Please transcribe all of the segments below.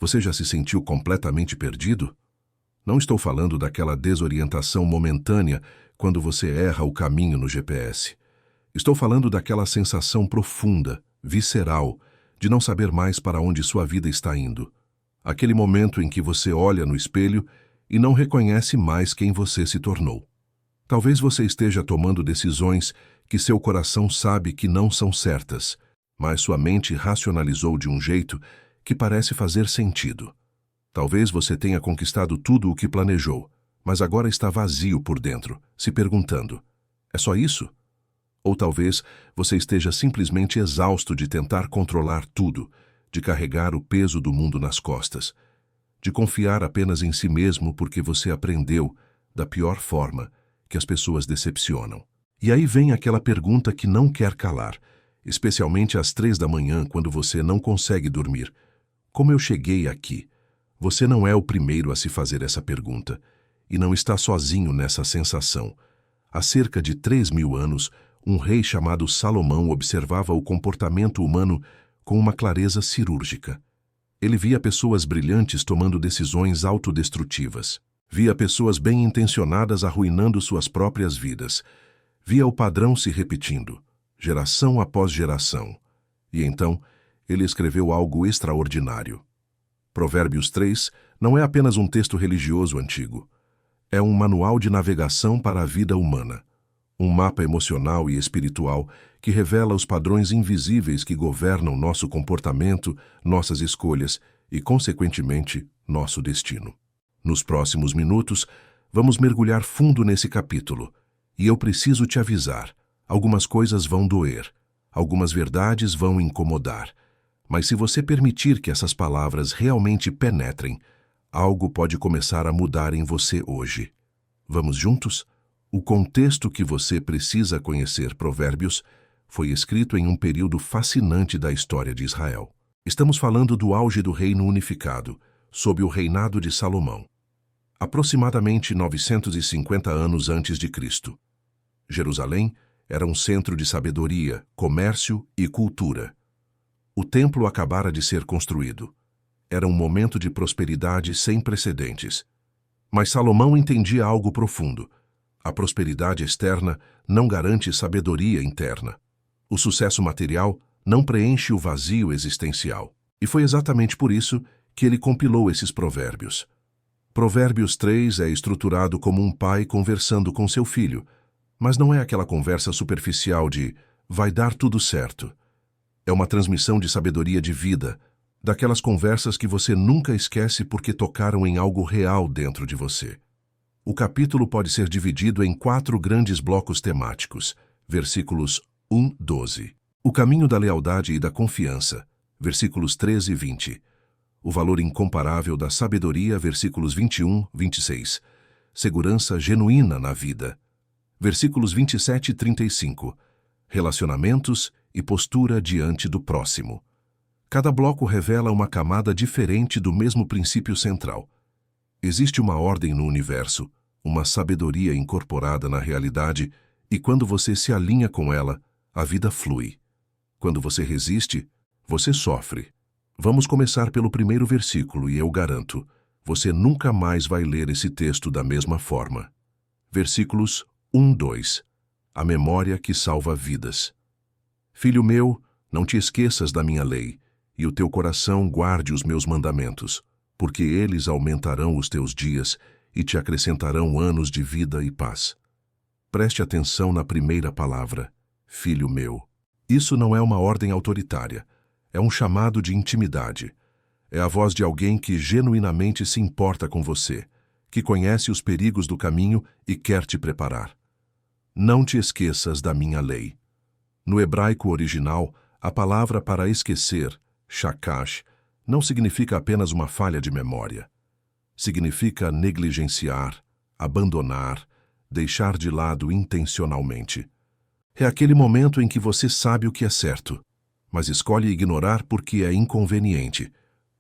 Você já se sentiu completamente perdido? Não estou falando daquela desorientação momentânea quando você erra o caminho no GPS. Estou falando daquela sensação profunda, visceral, de não saber mais para onde sua vida está indo. Aquele momento em que você olha no espelho e não reconhece mais quem você se tornou. Talvez você esteja tomando decisões que seu coração sabe que não são certas, mas sua mente racionalizou de um jeito que parece fazer sentido. Talvez você tenha conquistado tudo o que planejou, mas agora está vazio por dentro, se perguntando: é só isso? Ou talvez você esteja simplesmente exausto de tentar controlar tudo, de carregar o peso do mundo nas costas, de confiar apenas em si mesmo porque você aprendeu, da pior forma, que as pessoas decepcionam. E aí vem aquela pergunta que não quer calar, especialmente às 3 da manhã, quando você não consegue dormir: como eu cheguei aqui? Você não é o primeiro a se fazer essa pergunta, e não está sozinho nessa sensação. Há cerca de 3.000 anos, um rei chamado Salomão observava o comportamento humano com uma clareza cirúrgica. Ele via pessoas brilhantes tomando decisões autodestrutivas. Via pessoas bem-intencionadas arruinando suas próprias vidas. Via o padrão se repetindo, geração após geração. E então, ele escreveu algo extraordinário. Provérbios 3 não é apenas um texto religioso antigo. É um manual de navegação para a vida humana. Um mapa emocional e espiritual que revela os padrões invisíveis que governam nosso comportamento, nossas escolhas e, consequentemente, nosso destino. Nos próximos minutos, vamos mergulhar fundo nesse capítulo. E eu preciso te avisar: algumas coisas vão doer, algumas verdades vão incomodar. Mas se você permitir que essas palavras realmente penetrem, algo pode começar a mudar em você hoje. Vamos juntos? O contexto que você precisa conhecer, Provérbios, foi escrito em um período fascinante da história de Israel. Estamos falando do auge do reino unificado, sob o reinado de Salomão. Aproximadamente 950 anos antes de Cristo. Jerusalém era um centro de sabedoria, comércio e cultura. O templo acabara de ser construído. Era um momento de prosperidade sem precedentes. Mas Salomão entendia algo profundo. A prosperidade externa não garante sabedoria interna. O sucesso material não preenche o vazio existencial. E foi exatamente por isso que ele compilou esses provérbios. Provérbios 3 é estruturado como um pai conversando com seu filho, mas não é aquela conversa superficial de "vai dar tudo certo". É uma transmissão de sabedoria de vida, daquelas conversas que você nunca esquece porque tocaram em algo real dentro de você. O capítulo pode ser dividido em 4 grandes blocos temáticos, versículos 1-12. O caminho da lealdade e da confiança, versículos 13 e 20. O valor incomparável da sabedoria, versículos 21-26. Segurança genuína na vida, versículos 27 e 35. Relacionamentos e postura diante do próximo. Cada bloco revela uma camada diferente do mesmo princípio central. Existe uma ordem no universo, uma sabedoria incorporada na realidade, e quando você se alinha com ela, a vida flui. Quando você resiste, você sofre. Vamos começar pelo primeiro versículo e eu garanto, você nunca mais vai ler esse texto da mesma forma. Versículos 1-2. A memória que salva vidas. Filho meu, não te esqueças da minha lei, e o teu coração guarde os meus mandamentos, porque eles aumentarão os teus dias e te acrescentarão anos de vida e paz. Preste atenção na primeira palavra, filho meu. Isso não é uma ordem autoritária, é um chamado de intimidade. É a voz de alguém que genuinamente se importa com você, que conhece os perigos do caminho e quer te preparar. Não te esqueças da minha lei. No hebraico original, a palavra para esquecer, shakash, não significa apenas uma falha de memória. Significa negligenciar, abandonar, deixar de lado intencionalmente. É aquele momento em que você sabe o que é certo, mas escolhe ignorar porque é inconveniente.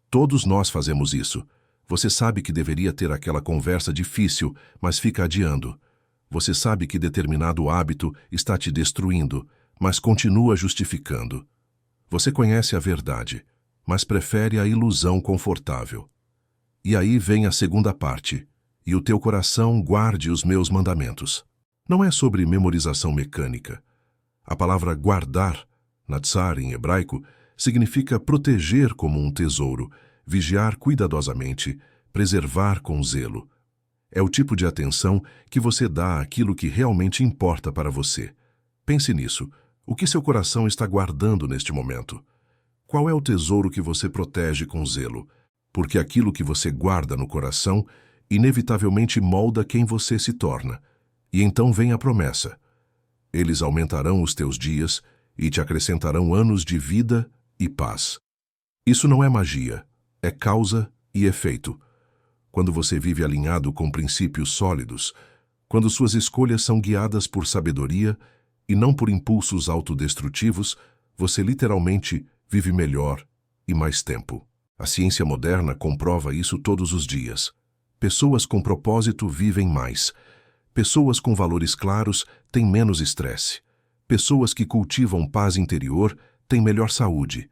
Todos nós fazemos isso. Você sabe que deveria ter aquela conversa difícil, mas fica adiando. Você sabe que determinado hábito está te destruindo, mas continua justificando. Você conhece a verdade. mas prefere a ilusão confortável. E aí vem a segunda parte: e o teu coração guarde os meus mandamentos. Não é sobre memorização mecânica. A palavra guardar, natsar em hebraico, significa proteger como um tesouro, vigiar cuidadosamente, preservar com zelo. É o tipo de atenção que você dá àquilo que realmente importa para você. Pense nisso. O que seu coração está guardando neste momento? Qual é o tesouro que você protege com zelo? Porque aquilo que você guarda no coração inevitavelmente molda quem você se torna. E então vem a promessa: eles aumentarão os teus dias e te acrescentarão anos de vida e paz. Isso não é magia, é causa e efeito. Quando você vive alinhado com princípios sólidos, quando suas escolhas são guiadas por sabedoria e não por impulsos autodestrutivos, você literalmente vive melhor e mais tempo. A ciência moderna comprova isso todos os dias. Pessoas com propósito vivem mais. Pessoas com valores claros têm menos estresse. Pessoas que cultivam paz interior têm melhor saúde.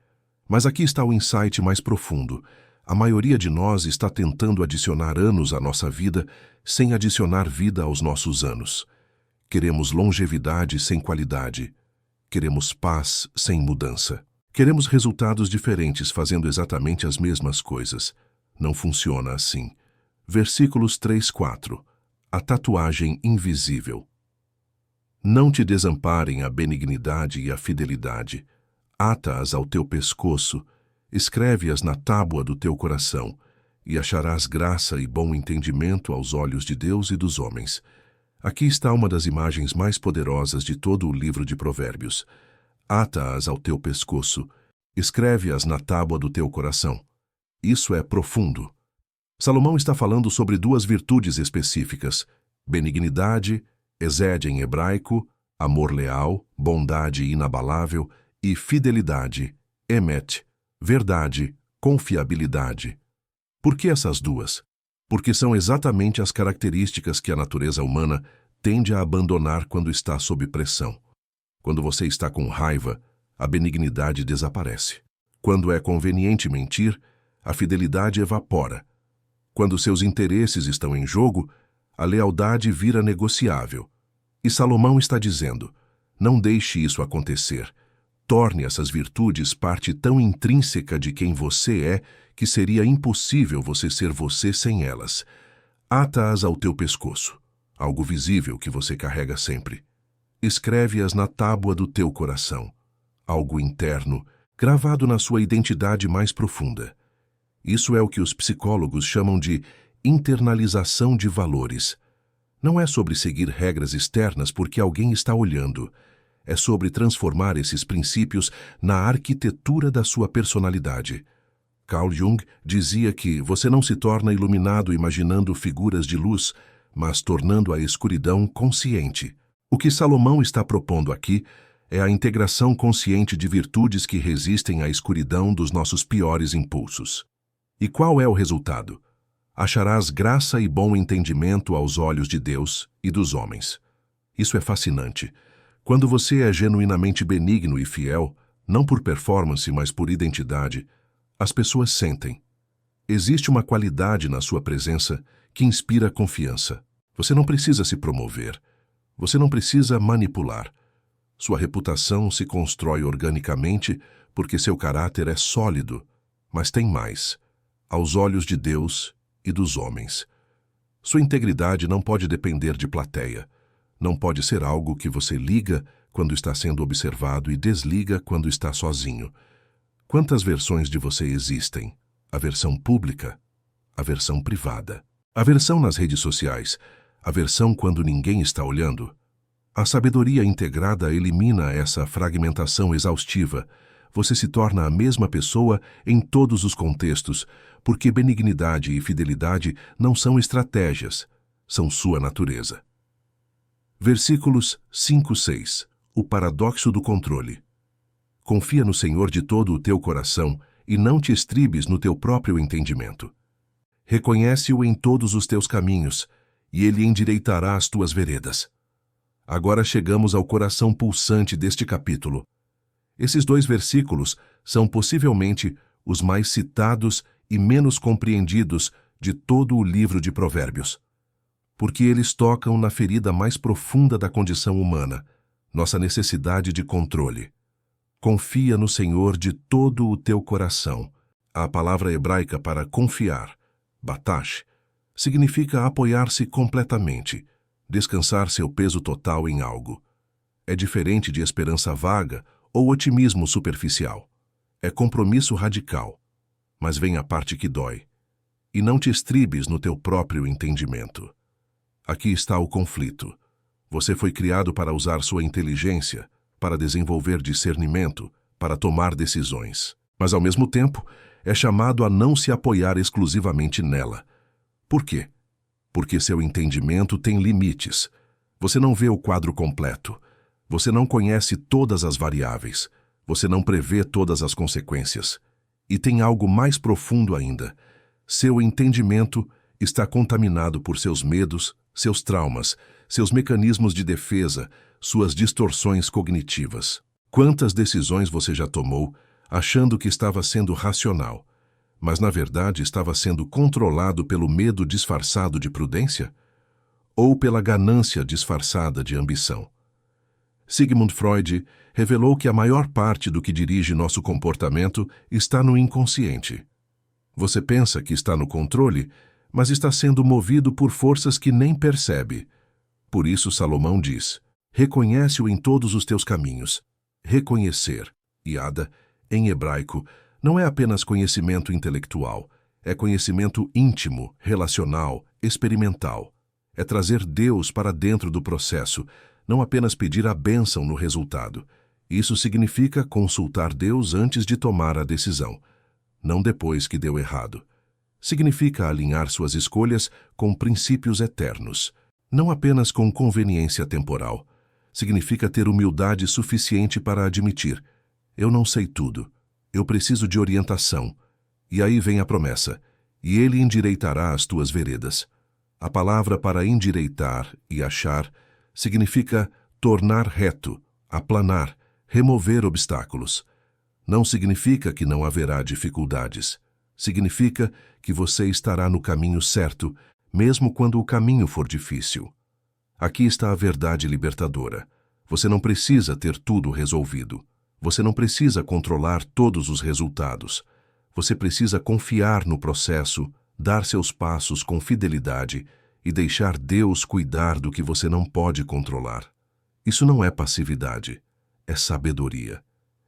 Mas aqui está o insight mais profundo. A maioria de nós está tentando adicionar anos à nossa vida sem adicionar vida aos nossos anos. Queremos longevidade sem qualidade. Queremos paz sem mudança. Queremos resultados diferentes fazendo exatamente as mesmas coisas. Não funciona assim. Versículos 3-4. A tatuagem invisível. Não te desamparem a benignidade e a fidelidade. Ata-as ao teu pescoço, escreve-as na tábua do teu coração, e acharás graça e bom entendimento aos olhos de Deus e dos homens. Aqui está uma das imagens mais poderosas de todo o livro de Provérbios. Ata-as ao teu pescoço, escreve-as na tábua do teu coração. Isso é profundo. Salomão está falando sobre duas virtudes específicas: benignidade, hesed em hebraico, amor leal, bondade inabalável, e fidelidade, emet, verdade, confiabilidade. Por que essas duas? Porque são exatamente as características que a natureza humana tende a abandonar quando está sob pressão. Quando você está com raiva, a benignidade desaparece. Quando é conveniente mentir, a fidelidade evapora. Quando seus interesses estão em jogo, a lealdade vira negociável. E Salomão está dizendo: não deixe isso acontecer. Torne essas virtudes parte tão intrínseca de quem você é que seria impossível você ser você sem elas. Ata-as ao teu pescoço, algo visível que você carrega sempre. Escreve-as na tábua do teu coração, algo interno, gravado na sua identidade mais profunda. Isso é o que os psicólogos chamam de internalização de valores. Não é sobre seguir regras externas porque alguém está olhando. É sobre transformar esses princípios na arquitetura da sua personalidade. Carl Jung dizia que você não se torna iluminado imaginando figuras de luz, mas tornando a escuridão consciente. O que Salomão está propondo aqui é a integração consciente de virtudes que resistem à escuridão dos nossos piores impulsos. E qual é o resultado? Acharás graça e bom entendimento aos olhos de Deus e dos homens. Isso é fascinante. Quando você é genuinamente benigno e fiel, não por performance, mas por identidade, as pessoas sentem. Existe uma qualidade na sua presença que inspira confiança. Você não precisa se promover. Você não precisa manipular. Sua reputação se constrói organicamente porque seu caráter é sólido, mas tem mais. Aos olhos de Deus e dos homens. Sua integridade não pode depender de plateia. Não pode ser algo que você liga quando está sendo observado e desliga quando está sozinho. Quantas versões de você existem? A versão pública, a versão privada, a versão nas redes sociais, a versão quando ninguém está olhando. A sabedoria integrada elimina essa fragmentação exaustiva. Você se torna a mesma pessoa em todos os contextos, porque benignidade e fidelidade não são estratégias, são sua natureza. Versículos 5-6. O paradoxo do controle. Confia no Senhor de todo o teu coração e não te estribes no teu próprio entendimento. Reconhece-o em todos os teus caminhos, e ele endireitará as tuas veredas. Agora chegamos ao coração pulsante deste capítulo. Esses 2 versículos são possivelmente os mais citados e menos compreendidos de todo o livro de Provérbios. Porque eles tocam na ferida mais profunda da condição humana, nossa necessidade de controle. Confia no Senhor de todo o teu coração. A palavra hebraica para confiar, batash, significa apoiar-se completamente, descansar seu peso total em algo. É diferente de esperança vaga ou otimismo superficial. É compromisso radical. Mas vem a parte que dói. E não te estribes no teu próprio entendimento. Aqui está o conflito. Você foi criado para usar sua inteligência, para desenvolver discernimento, para tomar decisões. Mas, ao mesmo tempo, é chamado a não se apoiar exclusivamente nela. Por quê? Porque seu entendimento tem limites. Você não vê o quadro completo. Você não conhece todas as variáveis. Você não prevê todas as consequências. E tem algo mais profundo ainda. Seu entendimento está contaminado por seus medos, seus traumas, seus mecanismos de defesa, suas distorções cognitivas. Quantas decisões você já tomou achando que estava sendo racional, mas na verdade estava sendo controlado pelo medo disfarçado de prudência? Ou pela ganância disfarçada de ambição? Sigmund Freud revelou que a maior parte do que dirige nosso comportamento está no inconsciente. Você pensa que está no controle, mas está sendo movido por forças que nem percebe. Por isso Salomão diz: reconhece-o em todos os teus caminhos. Reconhecer, yada, em hebraico, não é apenas conhecimento intelectual, é conhecimento íntimo, relacional, experimental. É trazer Deus para dentro do processo, não apenas pedir a bênção no resultado. Isso significa consultar Deus antes de tomar a decisão, não depois que deu errado. Significa alinhar suas escolhas com princípios eternos, não apenas com conveniência temporal. Significa ter humildade suficiente para admitir: eu não sei tudo, eu preciso de orientação. E aí vem a promessa: e ele endireitará as tuas veredas. A palavra para endireitar e achar significa tornar reto, aplanar, remover obstáculos. Não significa que não haverá dificuldades. Significa que você estará no caminho certo, mesmo quando o caminho for difícil. Aqui está a verdade libertadora. Você não precisa ter tudo resolvido. Você não precisa controlar todos os resultados. Você precisa confiar no processo, dar seus passos com fidelidade e deixar Deus cuidar do que você não pode controlar. Isso não é passividade, é sabedoria.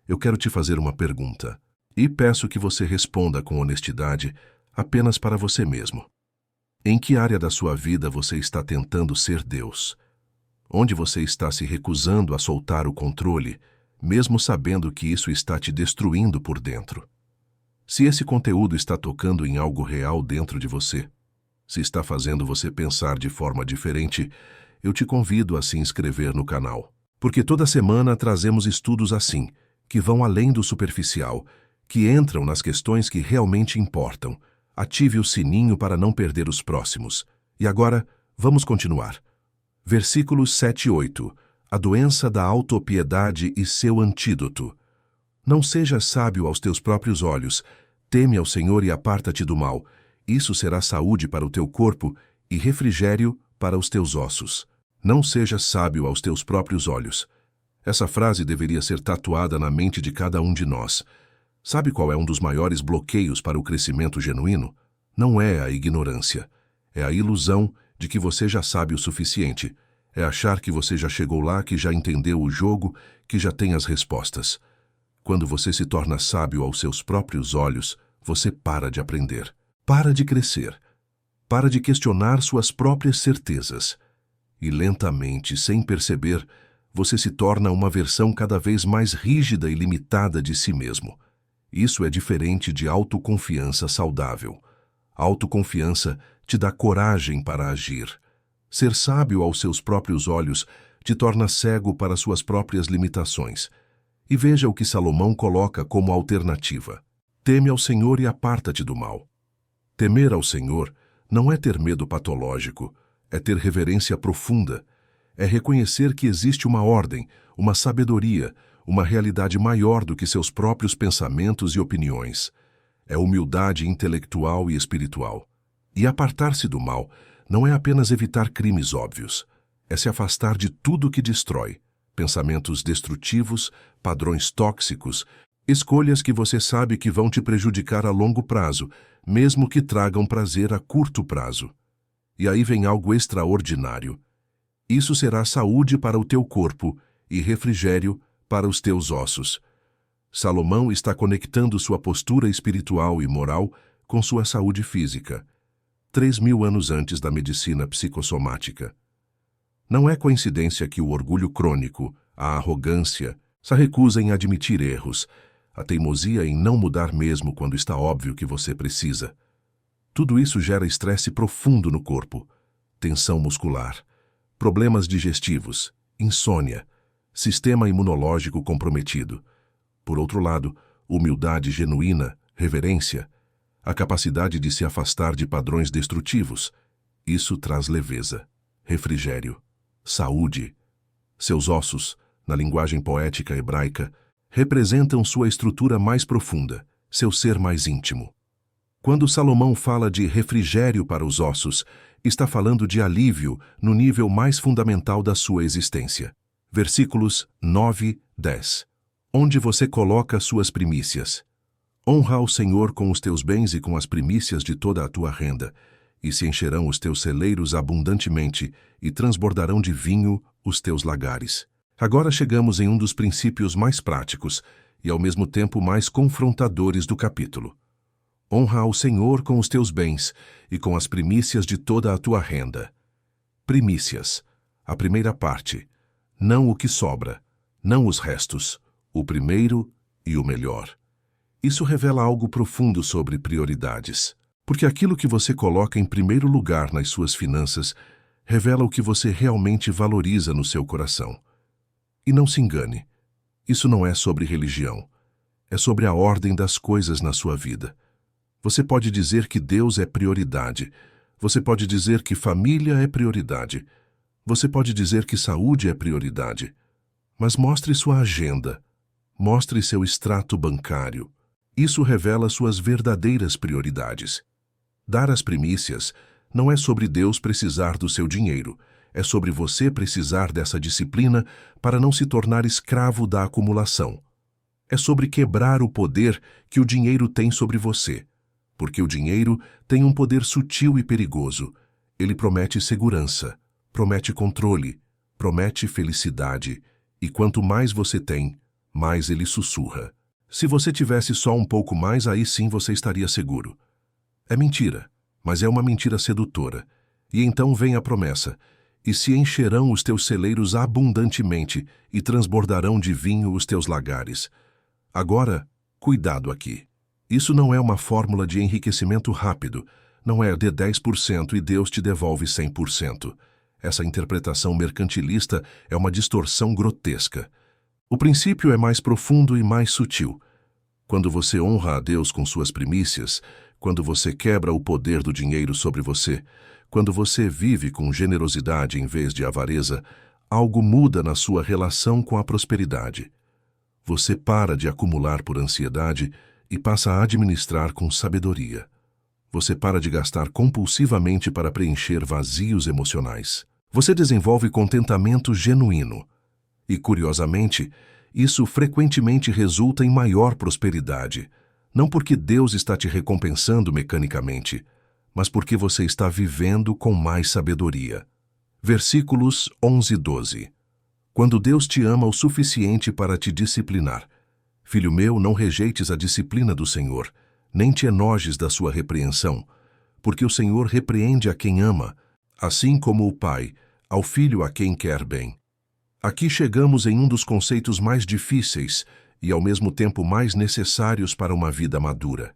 Eu quero te fazer uma pergunta, e peço que você responda com honestidade apenas para você mesmo. Em que área da sua vida você está tentando ser Deus? Onde você está se recusando a soltar o controle, mesmo sabendo que isso está te destruindo por dentro? Se esse conteúdo está tocando em algo real dentro de você, se está fazendo você pensar de forma diferente, eu te convido a se inscrever no canal. Porque toda semana trazemos estudos assim, que vão além do superficial, que entram nas questões que realmente importam. Ative o sininho para não perder os próximos. E agora, vamos continuar. Versículos 7 e 8. A doença da autopiedade e seu antídoto. Não sejas sábio aos teus próprios olhos. Teme ao Senhor e aparta-te do mal. Isso será saúde para o teu corpo e refrigério para os teus ossos. Não sejas sábio aos teus próprios olhos. Essa frase deveria ser tatuada na mente de cada um de nós. Sabe qual é um dos maiores bloqueios para o crescimento genuíno? Não é a ignorância. É a ilusão de que você já sabe o suficiente. É achar que você já chegou lá, que já entendeu o jogo, que já tem as respostas. Quando você se torna sábio aos seus próprios olhos, você para de aprender. Para de crescer. Para de questionar suas próprias certezas. E lentamente, sem perceber, você se torna uma versão cada vez mais rígida e limitada de si mesmo. Isso é diferente de autoconfiança saudável. Autoconfiança te dá coragem para agir. Ser sábio aos seus próprios olhos te torna cego para suas próprias limitações. E veja o que Salomão coloca como alternativa. Teme ao Senhor e aparta-te do mal. Temer ao Senhor não é ter medo patológico, é ter reverência profunda. É reconhecer que existe uma ordem, uma sabedoria, uma realidade maior do que seus próprios pensamentos e opiniões. é humildade intelectual e espiritual. E apartar-se do mal não é apenas evitar crimes óbvios, é se afastar de tudo que destrói, pensamentos destrutivos, padrões tóxicos, escolhas que você sabe que vão te prejudicar a longo prazo, mesmo que tragam prazer a curto prazo. E aí vem algo extraordinário. Isso será saúde para o teu corpo e refrigério para os teus ossos. Salomão está conectando sua postura espiritual e moral com sua saúde física, 3.000 anos antes da medicina psicossomática. Não é coincidência que o orgulho crônico, a arrogância, a recusa em admitir erros, a teimosia em não mudar mesmo quando está óbvio que você precisa. Tudo isso gera estresse profundo no corpo, tensão muscular, problemas digestivos, insônia, sistema imunológico comprometido. Por outro lado, humildade genuína, reverência, a capacidade de se afastar de padrões destrutivos. Isso traz leveza, refrigério, saúde. Seus ossos, na linguagem poética hebraica, representam sua estrutura mais profunda, seu ser mais íntimo. Quando Salomão fala de refrigério para os ossos, está falando de alívio no nível mais fundamental da sua existência. Versículos 9, 10. Onde você coloca suas primícias? Honra ao Senhor com os teus bens e com as primícias de toda a tua renda, e se encherão os teus celeiros abundantemente, e transbordarão de vinho os teus lagares. Agora chegamos em um dos princípios mais práticos e ao mesmo tempo mais confrontadores do capítulo. Honra ao Senhor com os teus bens e com as primícias de toda a tua renda. Primícias, a primeira parte, não o que sobra, não os restos, o primeiro e o melhor. Isso revela algo profundo sobre prioridades, porque aquilo que você coloca em primeiro lugar nas suas finanças revela o que você realmente valoriza no seu coração. E não se engane, isso não é sobre religião, é sobre a ordem das coisas na sua vida. Você pode dizer que Deus é prioridade, você pode dizer que família é prioridade, você pode dizer que saúde é prioridade, mas mostre sua agenda, mostre seu extrato bancário. Isso revela suas verdadeiras prioridades. Dar as primícias não é sobre Deus precisar do seu dinheiro, é sobre você precisar dessa disciplina para não se tornar escravo da acumulação. É sobre quebrar o poder que o dinheiro tem sobre você, porque o dinheiro tem um poder sutil e perigoso. Ele promete segurança, promete controle, promete felicidade, e quanto mais você tem, mais ele sussurra. Se você tivesse só um pouco mais, aí sim você estaria seguro. É mentira, mas é uma mentira sedutora. E então vem a promessa: e se encherão os teus celeiros abundantemente, e transbordarão de vinho os teus lagares. Agora, cuidado aqui. Isso não é uma fórmula de enriquecimento rápido, não é dê 10% e Deus te devolve 100%. Essa interpretação mercantilista é uma distorção grotesca. O princípio é mais profundo e mais sutil. Quando você honra a Deus com suas primícias, quando você quebra o poder do dinheiro sobre você, quando você vive com generosidade em vez de avareza, algo muda na sua relação com a prosperidade. Você para de acumular por ansiedade e passa a administrar com sabedoria. Você para de gastar compulsivamente para preencher vazios emocionais. Você desenvolve contentamento genuíno. E, curiosamente, isso frequentemente resulta em maior prosperidade, não porque Deus está te recompensando mecanicamente, mas porque você está vivendo com mais sabedoria. Versículos 11 e 12. Quando Deus te ama o suficiente para te disciplinar, filho meu, não rejeites a disciplina do Senhor, nem te enojes da sua repreensão, porque o Senhor repreende a quem ama, assim como o pai, ao filho a quem quer bem. Aqui chegamos em um dos conceitos mais difíceis e ao mesmo tempo mais necessários para uma vida madura.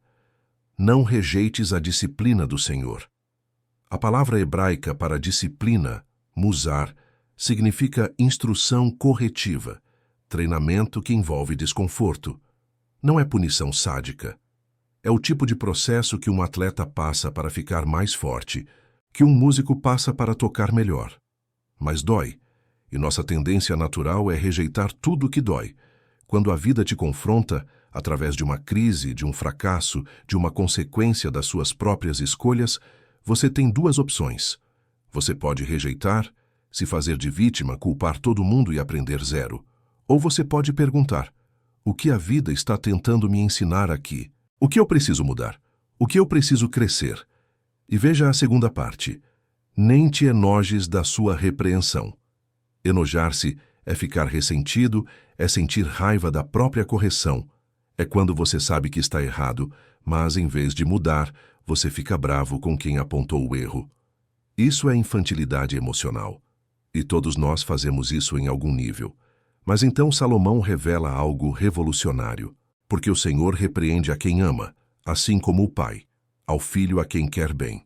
Não rejeites a disciplina do Senhor. A palavra hebraica para disciplina, musar, significa instrução corretiva, treinamento que envolve desconforto. Não é punição sádica. É o tipo de processo que um atleta passa para ficar mais forte, que um músico passa para tocar melhor. Mas dói, e nossa tendência natural é rejeitar tudo que dói. Quando a vida te confronta, através de uma crise, de um fracasso, de uma consequência das suas próprias escolhas, você tem duas opções. Você pode rejeitar, se fazer de vítima, culpar todo mundo e aprender zero. Ou você pode perguntar: o que a vida está tentando me ensinar aqui? O que eu preciso mudar? O que eu preciso crescer? E veja a segunda parte. Nem te enojes da sua repreensão. Enojar-se é ficar ressentido, é sentir raiva da própria correção. É quando você sabe que está errado, mas em vez de mudar, você fica bravo com quem apontou o erro. Isso é infantilidade emocional. E todos nós fazemos isso em algum nível. Mas então Salomão revela algo revolucionário. Porque o Senhor repreende a quem ama, assim como o pai, ao filho a quem quer bem.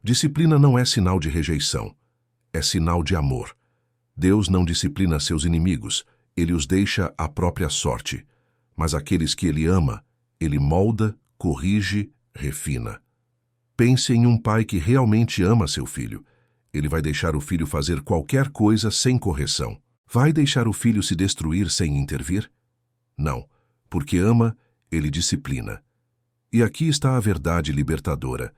Disciplina não é sinal de rejeição, é sinal de amor. Deus não disciplina seus inimigos, ele os deixa à própria sorte. Mas aqueles que ele ama, ele molda, corrige, refina. Pense em um pai que realmente ama seu filho. Ele vai deixar o filho fazer qualquer coisa sem correção. Vai deixar o filho se destruir sem intervir? Não, porque ama, ele disciplina. E aqui está a verdade libertadora.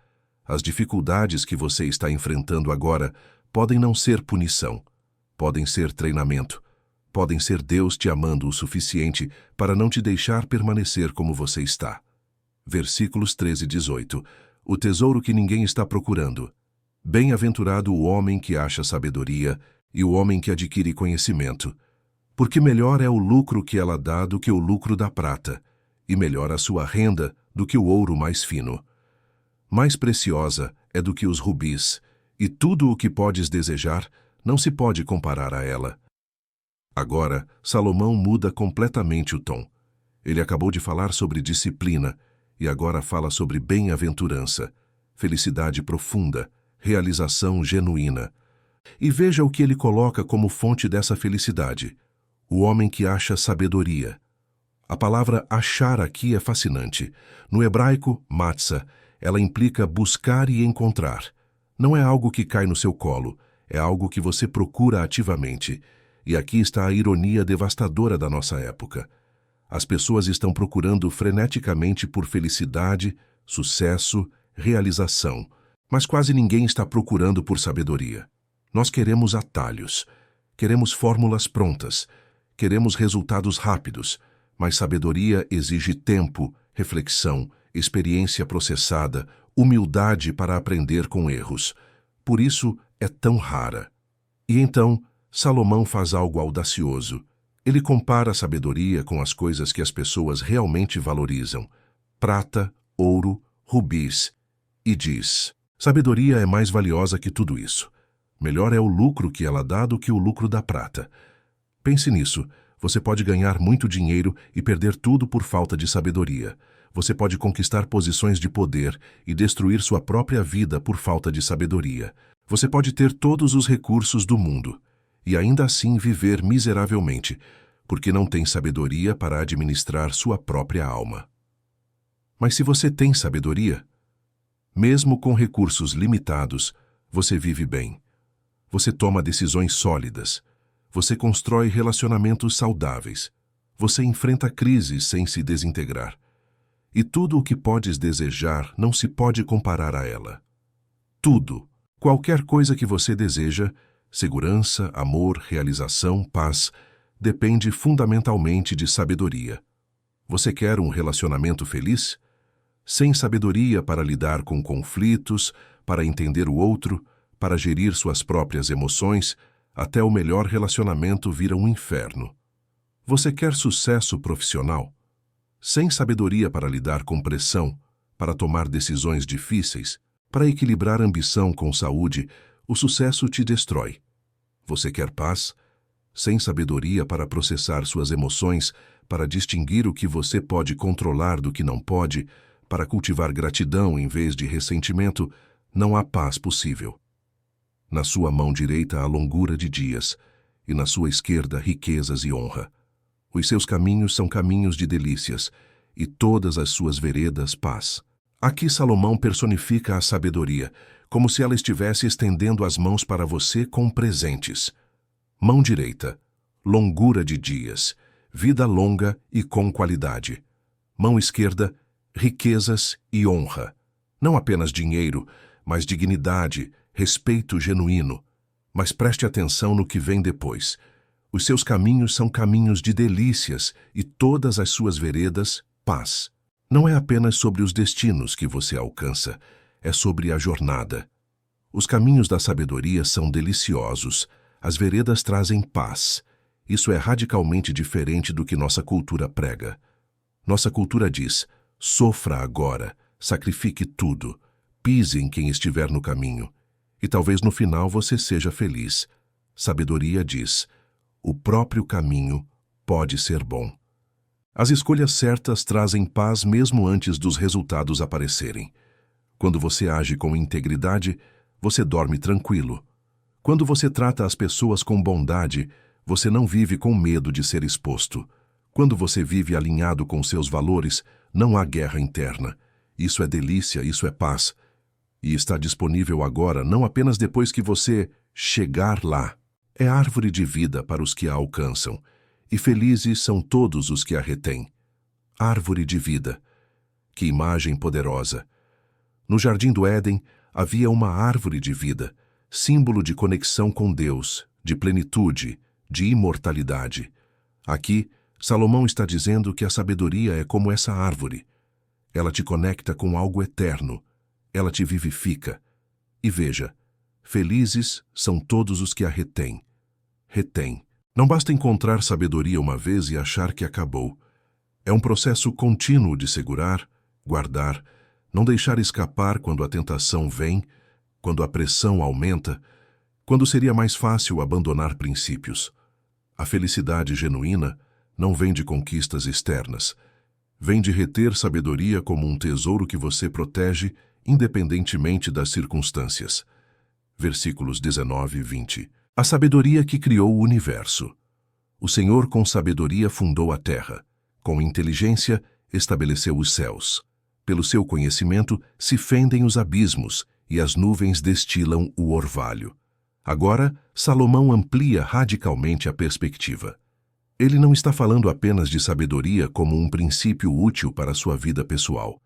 As dificuldades que você está enfrentando agora podem não ser punição, podem ser treinamento, podem ser Deus te amando o suficiente para não te deixar permanecer como você está. Versículos 13 e 18. O tesouro que ninguém está procurando. Bem-aventurado o homem que acha sabedoria e o homem que adquire conhecimento, porque melhor é o lucro que ela dá do que o lucro da prata, e melhor a sua renda do que o ouro mais fino. Mais preciosa é do que os rubis, e tudo o que podes desejar não se pode comparar a ela. Agora, Salomão muda completamente o tom. Ele acabou de falar sobre disciplina, e agora fala sobre bem-aventurança, felicidade profunda, realização genuína. E veja o que ele coloca como fonte dessa felicidade: o homem que acha sabedoria. A palavra achar aqui é fascinante. No hebraico, matzah, ela implica buscar e encontrar. Não é algo que cai no seu colo, é algo que você procura ativamente. E aqui está a ironia devastadora da nossa época. As pessoas estão procurando freneticamente por felicidade, sucesso, realização, mas quase ninguém está procurando por sabedoria. Nós queremos atalhos, queremos fórmulas prontas, queremos resultados rápidos, mas sabedoria exige tempo, reflexão, experiência processada, humildade para aprender com erros. Por isso é tão rara. E então, Salomão faz algo audacioso. Ele compara a sabedoria com as coisas que as pessoas realmente valorizam: prata, ouro, rubis. E diz: sabedoria é mais valiosa que tudo isso. Melhor é o lucro que ela dá do que o lucro da prata. Pense nisso. Você pode ganhar muito dinheiro e perder tudo por falta de sabedoria. Você pode conquistar posições de poder e destruir sua própria vida por falta de sabedoria. Você pode ter todos os recursos do mundo e ainda assim viver miseravelmente, porque não tem sabedoria para administrar sua própria alma. Mas se você tem sabedoria, mesmo com recursos limitados, você vive bem. Você toma decisões sólidas. Você constrói relacionamentos saudáveis. Você enfrenta crises sem se desintegrar. E tudo o que podes desejar não se pode comparar a ela. Tudo, qualquer coisa que você deseja, segurança, amor, realização, paz, depende fundamentalmente de sabedoria. Você quer um relacionamento feliz? Sem sabedoria para lidar com conflitos, para entender o outro, para gerir suas próprias emoções, até o melhor relacionamento vira um inferno. Você quer sucesso profissional? Sem sabedoria para lidar com pressão, para tomar decisões difíceis, para equilibrar ambição com saúde, o sucesso te destrói. Você quer paz? Sem sabedoria para processar suas emoções, para distinguir o que você pode controlar do que não pode, para cultivar gratidão em vez de ressentimento, não há paz possível. Na sua mão direita há longura de dias, e na sua esquerda riquezas e honra. Os seus caminhos são caminhos de delícias, e todas as suas veredas paz. Aqui Salomão personifica a sabedoria, como se ela estivesse estendendo as mãos para você com presentes. Mão direita, longura de dias, vida longa e com qualidade. Mão esquerda, riquezas e honra. Não apenas dinheiro, mas dignidade, respeito genuíno. Mas preste atenção no que vem depois. Os seus caminhos são caminhos de delícias e todas as suas veredas, paz. Não é apenas sobre os destinos que você alcança, é sobre a jornada. Os caminhos da sabedoria são deliciosos, as veredas trazem paz. Isso é radicalmente diferente do que nossa cultura prega. Nossa cultura diz: sofra agora, sacrifique tudo, pise em quem estiver no caminho, e talvez no final você seja feliz. Sabedoria diz: o próprio caminho pode ser bom. As escolhas certas trazem paz mesmo antes dos resultados aparecerem. Quando você age com integridade, você dorme tranquilo. Quando você trata as pessoas com bondade, você não vive com medo de ser exposto. Quando você vive alinhado com seus valores, não há guerra interna. Isso é delícia, isso é paz. E está disponível agora, não apenas depois que você chegar lá. É árvore de vida para os que a alcançam, e felizes são todos os que a retêm. Árvore de vida. Que imagem poderosa! No Jardim do Éden havia uma árvore de vida, símbolo de conexão com Deus, de plenitude, de imortalidade. Aqui, Salomão está dizendo que a sabedoria é como essa árvore. Ela te conecta com algo eterno. Ela te vivifica. E veja, felizes são todos os que a retêm. Retém. Não basta encontrar sabedoria uma vez e achar que acabou. É um processo contínuo de segurar, guardar, não deixar escapar quando a tentação vem, quando a pressão aumenta, quando seria mais fácil abandonar princípios. A felicidade genuína não vem de conquistas externas. Vem de reter sabedoria como um tesouro que você protege independentemente das circunstâncias. Versículos 19 e 20. A sabedoria que criou o universo. O Senhor com sabedoria fundou a terra. Com inteligência estabeleceu os céus. Pelo seu conhecimento se fendem os abismos e as nuvens destilam o orvalho. Agora, Salomão amplia radicalmente a perspectiva. Ele não está falando apenas de sabedoria como um princípio útil para a sua vida pessoal.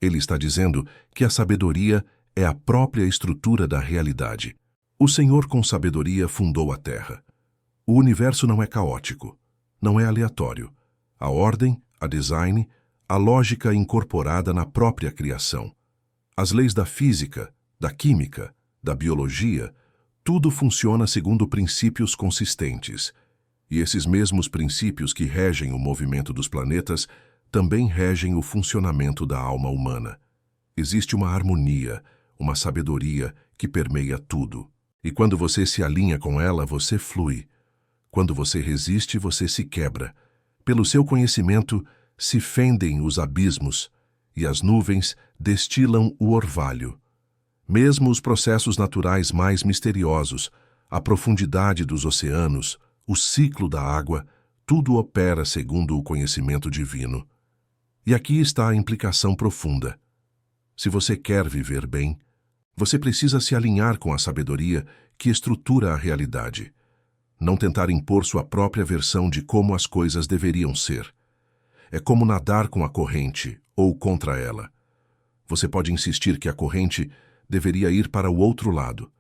Ele está dizendo que a sabedoria é a própria estrutura da realidade. O Senhor com sabedoria fundou a terra. O universo não é caótico, não é aleatório. A ordem, a design, a lógica incorporada na própria criação. As leis da física, da química, da biologia, tudo funciona segundo princípios consistentes. E esses mesmos princípios que regem o movimento dos planetas também regem o funcionamento da alma humana. Existe uma harmonia, uma sabedoria que permeia tudo. E quando você se alinha com ela, você flui. Quando você resiste, você se quebra. Pelo seu conhecimento, se fendem os abismos, e as nuvens destilam o orvalho. Mesmo os processos naturais mais misteriosos, a profundidade dos oceanos, o ciclo da água, tudo opera segundo o conhecimento divino. E aqui está a implicação profunda. Se você quer viver bem, você precisa se alinhar com a sabedoria que estrutura a realidade. Não tentar impor sua própria versão de como as coisas deveriam ser. É como nadar com a corrente ou contra ela. Você pode insistir que a corrente deveria ir para o outro lado.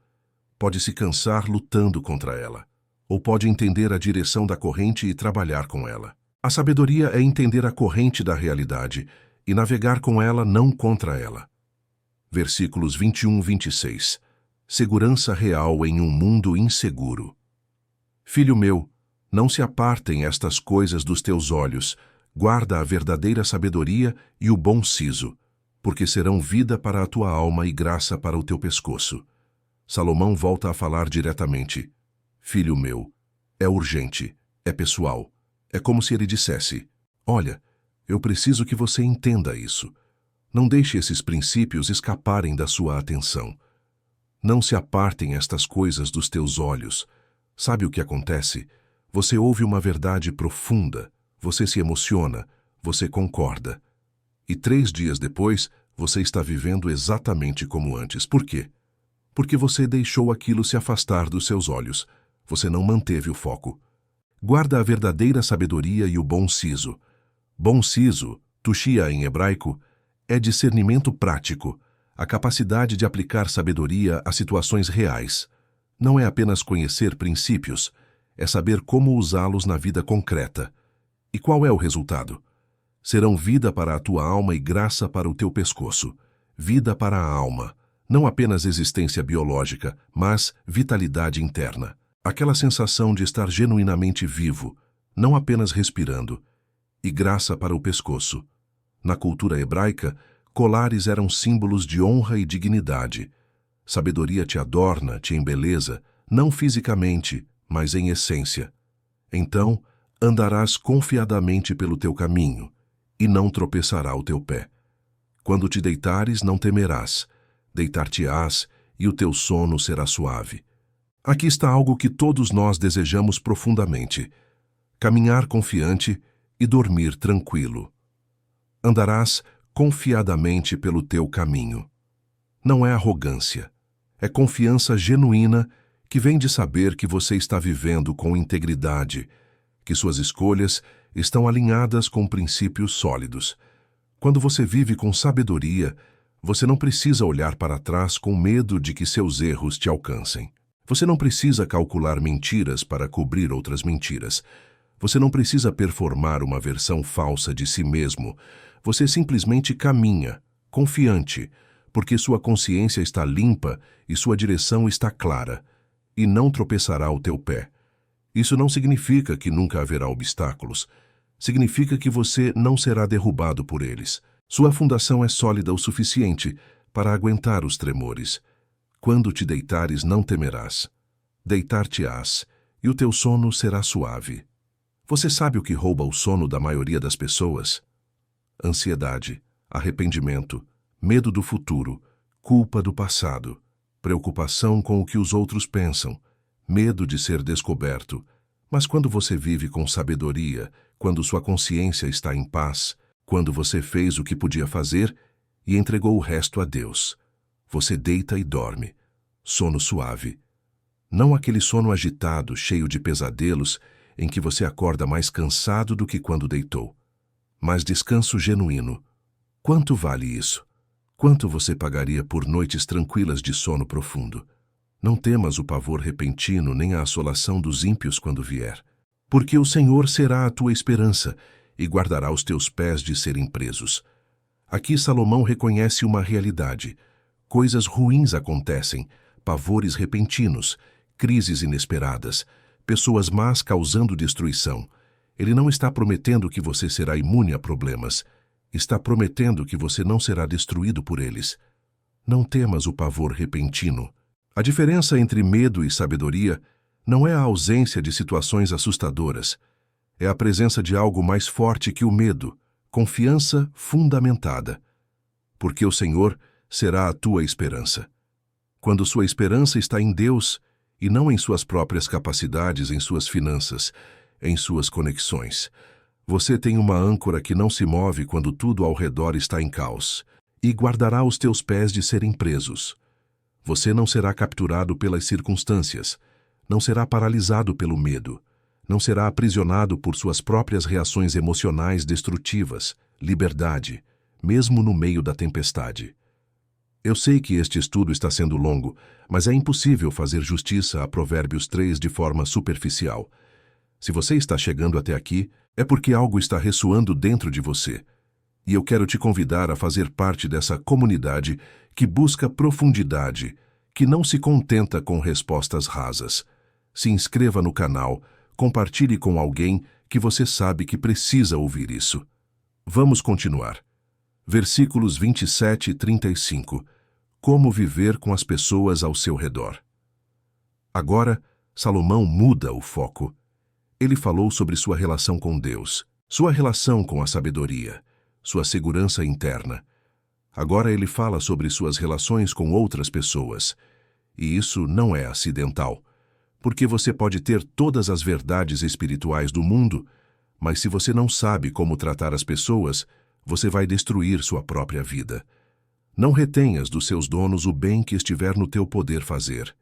Pode se cansar lutando contra ela. Ou pode entender a direção da corrente e trabalhar com ela. A sabedoria é entender a corrente da realidade e navegar com ela, não contra ela. Versículos 21 e 26. Segurança real em um mundo inseguro. Filho meu, não se apartem estas coisas dos teus olhos, guarda a verdadeira sabedoria e o bom siso, porque serão vida para a tua alma e graça para o teu pescoço. Salomão volta a falar diretamente. Filho meu, é urgente, é pessoal. É como se ele dissesse: olha, eu preciso que você entenda isso. Não deixe esses princípios escaparem da sua atenção. Não se apartem estas coisas dos teus olhos. Sabe o que acontece? Você ouve uma verdade profunda, você se emociona, você concorda. E 3 dias depois, você está vivendo exatamente como antes. Por quê? Porque você deixou aquilo se afastar dos seus olhos. Você não manteve o foco. Guarda a verdadeira sabedoria e o bom siso. Bom siso, Tushia, em hebraico, é discernimento prático, a capacidade de aplicar sabedoria a situações reais. Não é apenas conhecer princípios, é saber como usá-los na vida concreta. E qual é o resultado? Serão vida para a tua alma e graça para o teu pescoço. Vida para a alma. Não apenas existência biológica, mas vitalidade interna. Aquela sensação de estar genuinamente vivo, não apenas respirando. E graça para o pescoço. Na cultura hebraica, colares eram símbolos de honra e dignidade. Sabedoria te adorna, te embeleza, não fisicamente, mas em essência. Então, andarás confiadamente pelo teu caminho, e não tropeçará o teu pé. Quando te deitares, não temerás. Deitar-te-ás, e o teu sono será suave. Aqui está algo que todos nós desejamos profundamente: caminhar confiante e dormir tranquilo. Andarás confiadamente pelo teu caminho. Não é arrogância, é confiança genuína que vem de saber que você está vivendo com integridade, que suas escolhas estão alinhadas com princípios sólidos. Quando você vive com sabedoria, você não precisa olhar para trás com medo de que seus erros te alcancem. Você não precisa calcular mentiras para cobrir outras mentiras. Você não precisa performar uma versão falsa de si mesmo. Você simplesmente caminha, confiante, porque sua consciência está limpa e sua direção está clara, e não tropeçará o teu pé. Isso não significa que nunca haverá obstáculos. Significa que você não será derrubado por eles. Sua fundação é sólida o suficiente para aguentar os tremores. Quando te deitares, não temerás. Deitar-te-ás, e o teu sono será suave. Você sabe o que rouba o sono da maioria das pessoas? Ansiedade, arrependimento, medo do futuro, culpa do passado, preocupação com o que os outros pensam, medo de ser descoberto. Mas quando você vive com sabedoria, quando sua consciência está em paz, quando você fez o que podia fazer e entregou o resto a Deus, você deita e dorme. Sono suave. Não aquele sono agitado, cheio de pesadelos, em que você acorda mais cansado do que quando deitou. Mas descanso genuíno. Quanto vale isso? Quanto você pagaria por noites tranquilas de sono profundo? Não temas o pavor repentino nem a assolação dos ímpios quando vier. Porque o Senhor será a tua esperança e guardará os teus pés de serem presos. Aqui Salomão reconhece uma realidade. Coisas ruins acontecem, pavores repentinos, crises inesperadas, pessoas más causando destruição. Ele não está prometendo que você será imune a problemas. Está prometendo que você não será destruído por eles. Não temas o pavor repentino. A diferença entre medo e sabedoria não é a ausência de situações assustadoras. É a presença de algo mais forte que o medo, confiança fundamentada. Porque o Senhor será a tua esperança. Quando sua esperança está em Deus e não em suas próprias capacidades, em suas finanças, em suas conexões, você tem uma âncora que não se move quando tudo ao redor está em caos, e guardará os teus pés de serem presos. Você não será capturado pelas circunstâncias, não será paralisado pelo medo, não será aprisionado por suas próprias reações emocionais destrutivas, liberdade, mesmo no meio da tempestade. Eu sei que este estudo está sendo longo, mas é impossível fazer justiça a Provérbios 3 de forma superficial. Se você está chegando até aqui, é porque algo está ressoando dentro de você. E eu quero te convidar a fazer parte dessa comunidade que busca profundidade, que não se contenta com respostas rasas. Se inscreva no canal, compartilhe com alguém que você sabe que precisa ouvir isso. Vamos continuar. Versículos 27 e 35. Como viver com as pessoas ao seu redor. Agora, Salomão muda o foco. Ele falou sobre sua relação com Deus, sua relação com a sabedoria, sua segurança interna. Agora ele fala sobre suas relações com outras pessoas. E isso não é acidental, porque você pode ter todas as verdades espirituais do mundo, mas se você não sabe como tratar as pessoas, você vai destruir sua própria vida. Não retenhas dos seus donos o bem que estiver no teu poder fazer.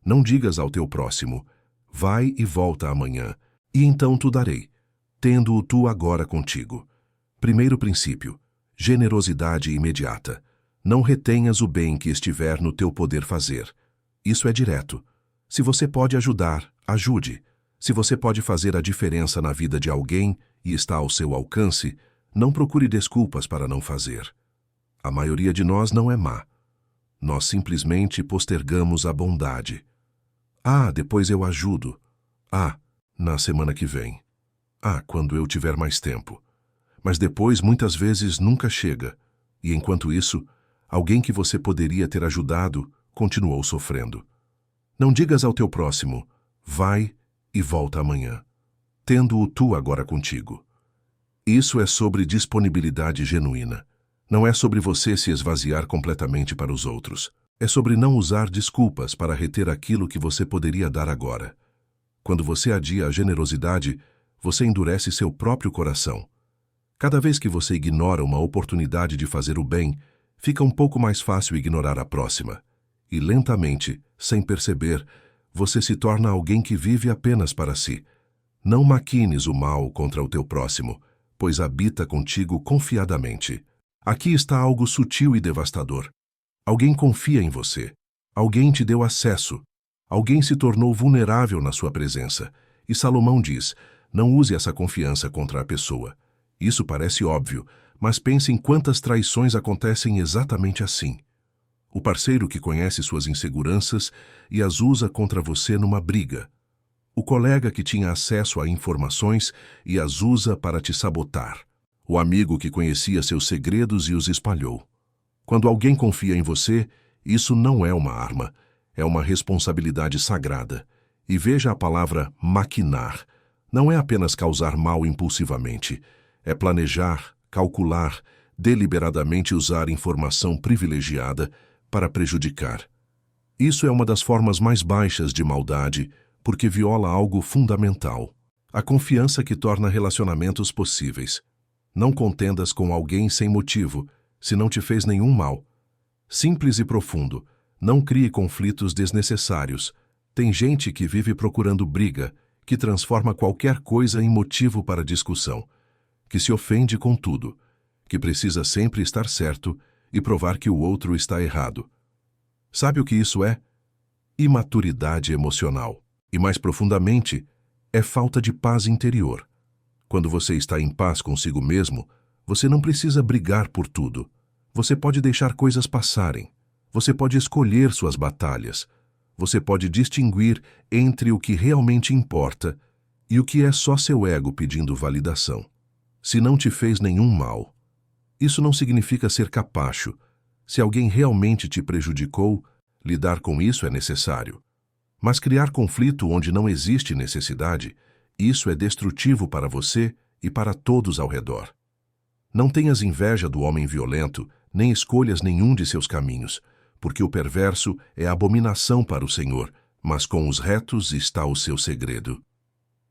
Não digas ao teu próximo, vai e volta amanhã, e então tu darei, tendo-o tu agora contigo. Primeiro princípio: generosidade imediata. Não retenhas o bem que estiver no teu poder fazer. Isso é direto. Se você pode ajudar, ajude. Se você pode fazer a diferença na vida de alguém e está ao seu alcance, não procure desculpas para não fazer. A maioria de nós não é má. Nós simplesmente postergamos a bondade. Ah, depois eu ajudo. Ah, na semana que vem. Ah, quando eu tiver mais tempo. Mas depois, muitas vezes, nunca chega. E enquanto isso, alguém que você poderia ter ajudado continuou sofrendo. Não digas ao teu próximo: vai e volta amanhã, tendo-o tu agora contigo. Isso é sobre disponibilidade genuína. Não é sobre você se esvaziar completamente para os outros. É sobre não usar desculpas para reter aquilo que você poderia dar agora. Quando você adia a generosidade, você endurece seu próprio coração. Cada vez que você ignora uma oportunidade de fazer o bem, fica um pouco mais fácil ignorar a próxima. E lentamente, sem perceber, você se torna alguém que vive apenas para si. Não maquines o mal contra o teu próximo, pois habita contigo confiadamente. Aqui está algo sutil e devastador. Alguém confia em você. Alguém te deu acesso. Alguém se tornou vulnerável na sua presença. E Salomão diz: não use essa confiança contra a pessoa. Isso parece óbvio, mas pense em quantas traições acontecem exatamente assim. O parceiro que conhece suas inseguranças e as usa contra você numa briga. O colega que tinha acesso a informações e as usa para te sabotar. O amigo que conhecia seus segredos e os espalhou. Quando alguém confia em você, isso não é uma arma, é uma responsabilidade sagrada. E veja a palavra maquinar. Não é apenas causar mal impulsivamente, é planejar, calcular, deliberadamente usar informação privilegiada para prejudicar. Isso é uma das formas mais baixas de maldade, porque viola algo fundamental: a confiança que torna relacionamentos possíveis. Não contendas com alguém sem motivo, se não te fez nenhum mal. Simples e profundo, não crie conflitos desnecessários. Tem gente que vive procurando briga, que transforma qualquer coisa em motivo para discussão, que se ofende com tudo, que precisa sempre estar certo e provar que o outro está errado. Sabe o que isso é? Imaturidade emocional. E mais profundamente, é falta de paz interior. Quando você está em paz consigo mesmo, você não precisa brigar por tudo. Você pode deixar coisas passarem. Você pode escolher suas batalhas. Você pode distinguir entre o que realmente importa e o que é só seu ego pedindo validação. Se não te fez nenhum mal, isso não significa ser capacho. Se alguém realmente te prejudicou, lidar com isso é necessário. Mas criar conflito onde não existe necessidade, isso é destrutivo para você e para todos ao redor. Não tenhas inveja do homem violento, nem escolhas nenhum de seus caminhos, porque o perverso é abominação para o Senhor, mas com os retos está o seu segredo.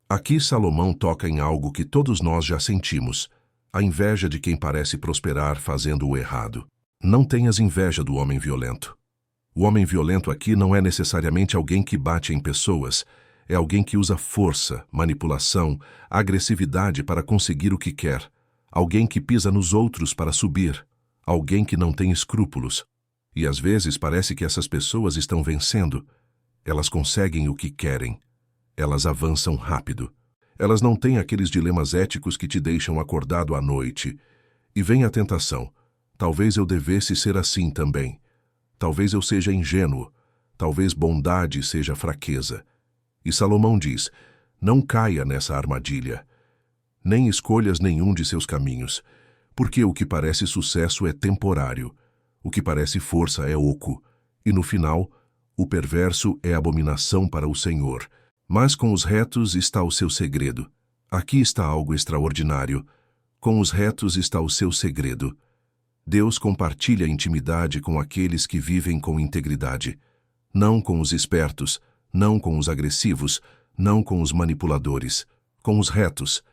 Aqui Salomão toca em algo que todos nós já sentimos: a inveja de quem parece prosperar fazendo o errado. Não tenhas inveja do homem violento. O homem violento aqui não é necessariamente alguém que bate em pessoas, é alguém que usa força, manipulação, agressividade para conseguir o que quer, alguém que pisa nos outros para subir, alguém que não tem escrúpulos. E às vezes parece que essas pessoas estão vencendo. Elas conseguem o que querem. Elas avançam rápido. Elas não têm aqueles dilemas éticos que te deixam acordado à noite. E vem a tentação: talvez eu devesse ser assim também. Talvez eu seja ingênuo. Talvez bondade seja fraqueza. E Salomão diz: não caia nessa armadilha. Nem escolhas nenhum de seus caminhos, porque o que parece sucesso é temporário. O que parece força é oco. E no final, o perverso é abominação para o Senhor. Mas com os retos está o seu segredo. Aqui está algo extraordinário. Com os retos está o seu segredo. Deus compartilha intimidade com aqueles que vivem com integridade. Não com os espertos, não com os agressivos, não com os manipuladores, com os retos.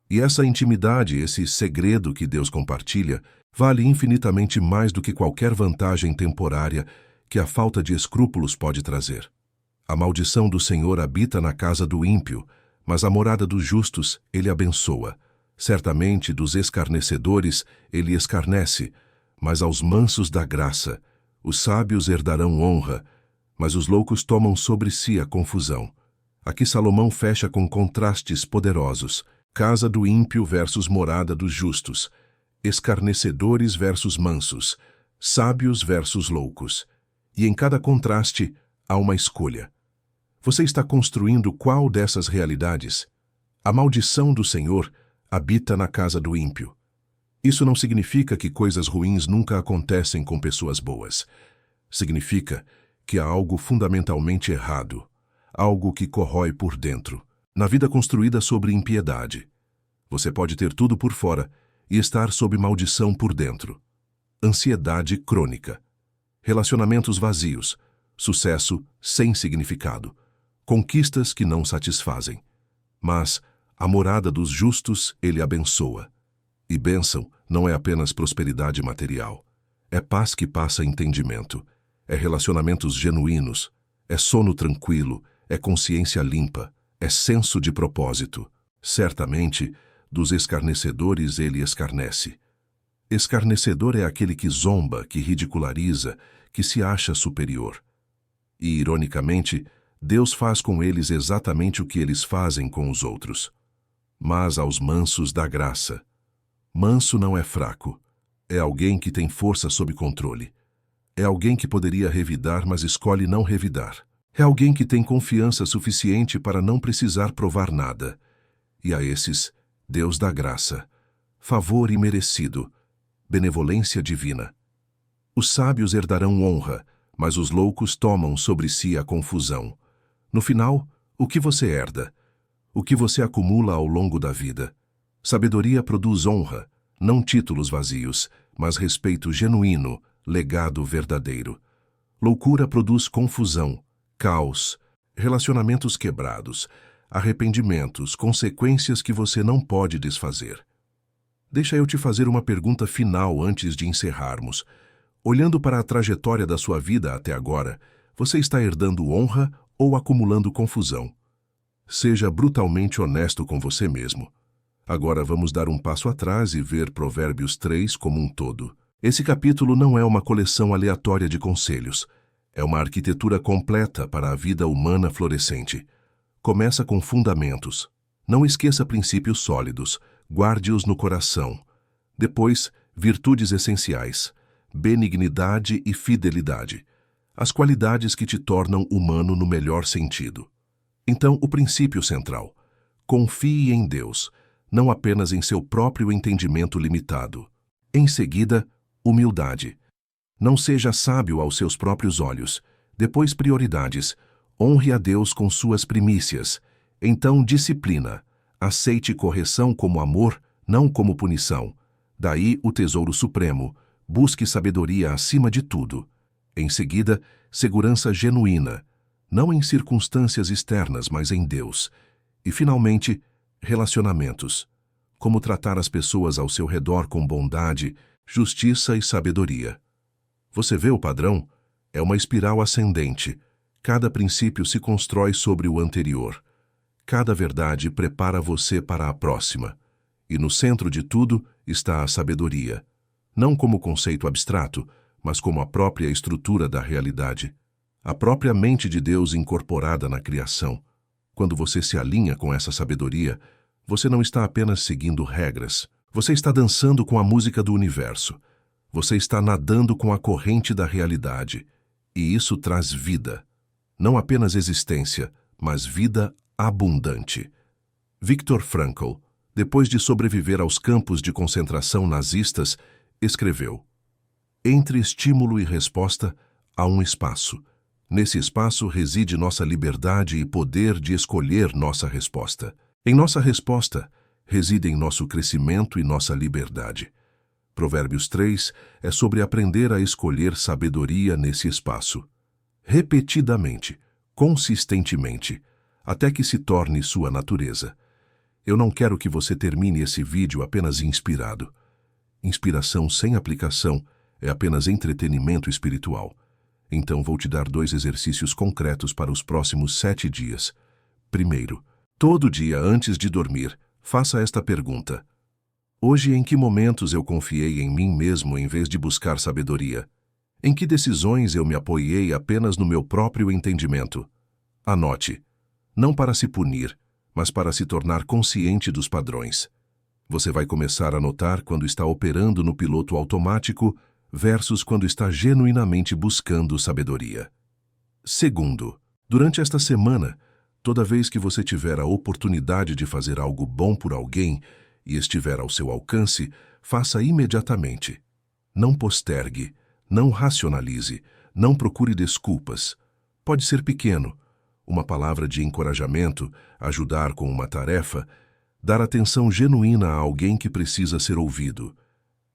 E essa intimidade, esse segredo que Deus compartilha, vale infinitamente mais do que qualquer vantagem temporária que a falta de escrúpulos pode trazer. A maldição do Senhor habita na casa do ímpio, mas a morada dos justos ele abençoa. Certamente dos escarnecedores ele escarnece, mas aos mansos dá graça. Os sábios herdarão honra, mas os loucos tomam sobre si a confusão. Aqui Salomão fecha com contrastes poderosos. Casa do ímpio versus morada dos justos. Escarnecedores versus mansos. Sábios versus loucos. E em cada contraste há uma escolha. Você está construindo qual dessas realidades? A maldição do Senhor habita na casa do ímpio. Isso não significa que coisas ruins nunca acontecem com pessoas boas. Significa que há algo fundamentalmente errado, algo que corrói por dentro, na vida construída sobre impiedade. Você pode ter tudo por fora e estar sob maldição por dentro. Ansiedade crônica, relacionamentos vazios, sucesso sem significado, conquistas que não satisfazem. Mas a morada dos justos ele abençoa. E bênção não é apenas prosperidade material. É paz que passa entendimento. É relacionamentos genuínos. É sono tranquilo. É consciência limpa. É senso de propósito. Certamente, dos escarnecedores ele escarnece. Escarnecedor é aquele que zomba, que ridiculariza, que se acha superior. E, ironicamente, Deus faz com eles exatamente o que eles fazem com os outros. Mas aos mansos dá graça. Manso não é fraco. É alguém que tem força sob controle. É alguém que poderia revidar, mas escolhe não revidar. É alguém que tem confiança suficiente para não precisar provar nada. E a esses, Deus dá graça, favor imerecido, benevolência divina. Os sábios herdarão honra, mas os loucos tomam sobre si a confusão. No final, o que você herda? O que você acumula ao longo da vida? Sabedoria produz honra, não títulos vazios, mas respeito genuíno, legado verdadeiro. Loucura produz confusão, caos, relacionamentos quebrados, arrependimentos, consequências que você não pode desfazer. Deixa eu te fazer uma pergunta final antes de encerrarmos. Olhando para a trajetória da sua vida até agora, você está herdando honra ou acumulando confusão? Seja brutalmente honesto com você mesmo. Agora vamos dar um passo atrás e ver Provérbios 3 como um todo. Esse capítulo não é uma coleção aleatória de conselhos. É uma arquitetura completa para a vida humana florescente. Começa com fundamentos. Não esqueça princípios sólidos. Guarde-os no coração. Depois, virtudes essenciais. Benignidade e fidelidade. As qualidades que te tornam humano no melhor sentido. Então, o princípio central. Confie em Deus, não apenas em seu próprio entendimento limitado. Em seguida, humildade. Não seja sábio aos seus próprios olhos. Depois, prioridades. Honre a Deus com suas primícias. Então, disciplina. Aceite correção como amor, não como punição. Daí o tesouro supremo. Busque sabedoria acima de tudo. Em seguida, segurança genuína. Não em circunstâncias externas, mas em Deus. E, finalmente, relacionamentos. Como tratar as pessoas ao seu redor com bondade, justiça e sabedoria. Você vê o padrão? É uma espiral ascendente. Cada princípio se constrói sobre o anterior. Cada verdade prepara você para a próxima. E no centro de tudo está a sabedoria. Não como conceito abstrato, mas como a própria estrutura da realidade. A própria mente de Deus incorporada na criação. Quando você se alinha com essa sabedoria, você não está apenas seguindo regras. Você está dançando com a música do universo. Você está nadando com a corrente da realidade. E isso traz vida. Não apenas existência, mas vida abundante. Viktor Frankl, depois de sobreviver aos campos de concentração nazistas, escreveu: entre estímulo e resposta há um espaço. Nesse espaço reside nossa liberdade e poder de escolher nossa resposta. Em nossa resposta residem nosso crescimento e nossa liberdade. Provérbios 3 é sobre aprender a escolher sabedoria nesse espaço. Repetidamente, consistentemente, até que se torne sua natureza. Eu não quero que você termine esse vídeo apenas inspirado. Inspiração sem aplicação é apenas entretenimento espiritual. Então vou te dar 2 exercícios concretos para os próximos 7 dias. Primeiro, todo dia antes de dormir, faça esta pergunta: Hoje, em que momentos eu confiei em mim mesmo em vez de buscar sabedoria? Em que decisões eu me apoiei apenas no meu próprio entendimento? Anote. Não para se punir, mas para se tornar consciente dos padrões. Você vai começar a notar quando está operando no piloto automático versus quando está genuinamente buscando sabedoria. Segundo, durante esta semana, toda vez que você tiver a oportunidade de fazer algo bom por alguém e estiver ao seu alcance, faça imediatamente. Não postergue, não racionalize, não procure desculpas. Pode ser pequeno, uma palavra de encorajamento, ajudar com uma tarefa, dar atenção genuína a alguém que precisa ser ouvido.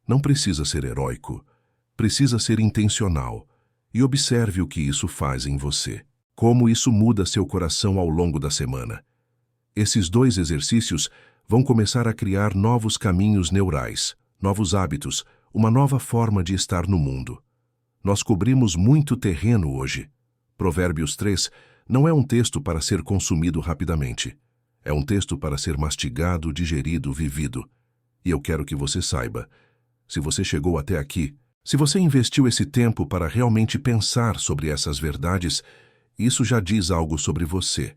Não precisa ser heróico, precisa ser intencional. E observe o que isso faz em você. Como isso muda seu coração ao longo da semana. Esses 2 exercícios vão começar a criar novos caminhos neurais, novos hábitos, uma nova forma de estar no mundo. Nós cobrimos muito terreno hoje. Provérbios 3 não é um texto para ser consumido rapidamente. É um texto para ser mastigado, digerido, vivido. E eu quero que você saiba, se você chegou até aqui, se você investiu esse tempo para realmente pensar sobre essas verdades, isso já diz algo sobre você.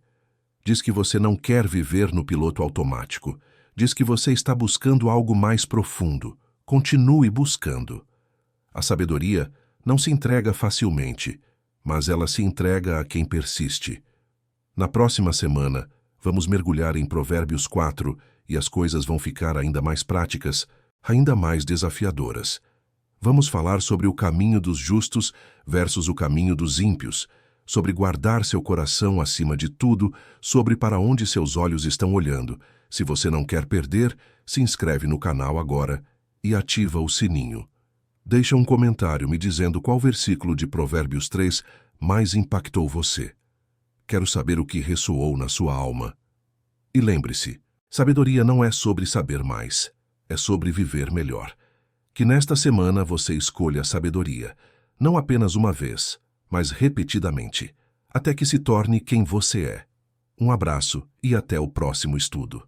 Diz que você não quer viver no piloto automático. Diz que você está buscando algo mais profundo. Continue buscando. A sabedoria não se entrega facilmente, mas ela se entrega a quem persiste. Na próxima semana, vamos mergulhar em Provérbios 4 e as coisas vão ficar ainda mais práticas, ainda mais desafiadoras. Vamos falar sobre o caminho dos justos versus o caminho dos ímpios, sobre guardar seu coração acima de tudo, sobre para onde seus olhos estão olhando. Se você não quer perder, se inscreve no canal agora e ativa o sininho. Deixa um comentário me dizendo qual versículo de Provérbios 3 mais impactou você. Quero saber o que ressoou na sua alma. E lembre-se, sabedoria não é sobre saber mais, é sobre viver melhor. Que nesta semana você escolha a sabedoria, não apenas uma vez, mas repetidamente, até que se torne quem você é. Um abraço e até o próximo estudo.